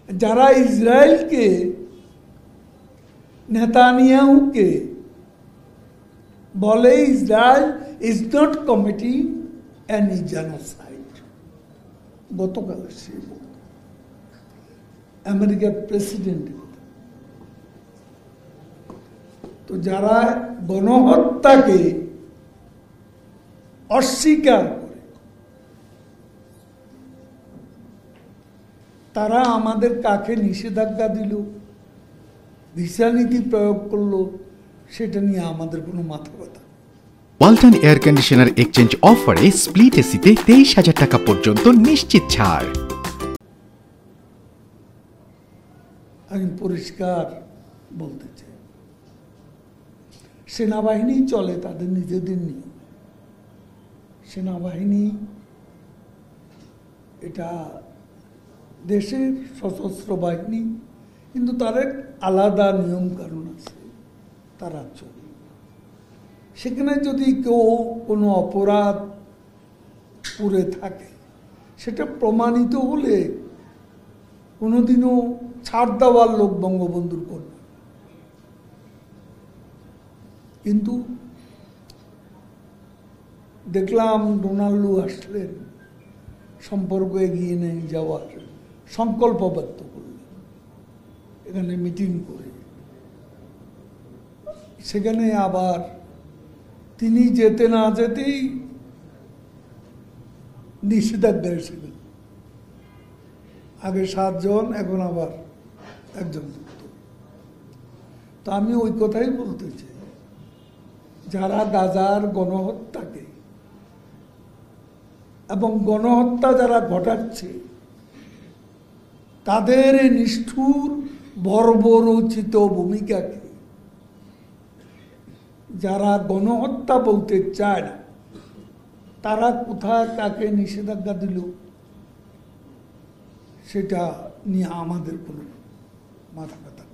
যারা ইসরায়েলকে, নেতানিয়াহুকে বলে Israel is not committing any genocide, গতকাল সে আমেরিকার প্রেসিডেন্ট। তো যারা গণহত্যাকে অস্বীকার করে তারা আমাদের কাকে নিষেধাজ্ঞা দিল, ভিসা নীতি প্রয়োগ করলো, সেটা নিয়ে আমাদের কোনো মাথা ব্যথা। ওয়ালটন এয়ার কন্ডিশনার এক্সচেঞ্জ অফারে স্প্লিট এসিতে 23,000 টাকা পর্যন্ত নিশ্চিত ছাড়। আমি পরিষ্কার বলতে চাই, সেনাবাহিনী চলে তাদের নিজেদের নিয়ম। সেনাবাহিনী এটা দেশের সশস্ত্র বাহিনী, কিন্তু তার এক আলাদা নিয়ম কানুন আছে, তারা চলে। সেখানে যদি কেউ কোনো অপরাধ করে থাকে, সেটা প্রমাণিত হলে কোনোদিনও ছাড় দেওয়ার লোক বঙ্গবন্ধুর করবে। কিন্তু দেখলাম ডোনাল্ডো আসলেন, সম্পর্ক এগিয়ে নিয়ে যাওয়ার সংকল্প ব্যক্ত করলেন এখানে মিটিং করে। সেখানে আবার তিনি যেতে না যেতেই নিষেধাজ্ঞা এসে গেল। আগে 7 জন, এখন আবার 1 জন। তো আমি ওই কথাই বলতে চাই, যারা গাজার গণহত্যাকে এবং গণহত্যা যারা ঘটাচ্ছে, তাদের এই নিষ্ঠুর বর্বরোচিত ভূমিকাকে যারা গণহত্যা বলতে চায় না, তারা কোথায় কাকে নিষেধাজ্ঞা দিল সেটা নিয়ে আমাদের কোনো মাথা ব্যথা।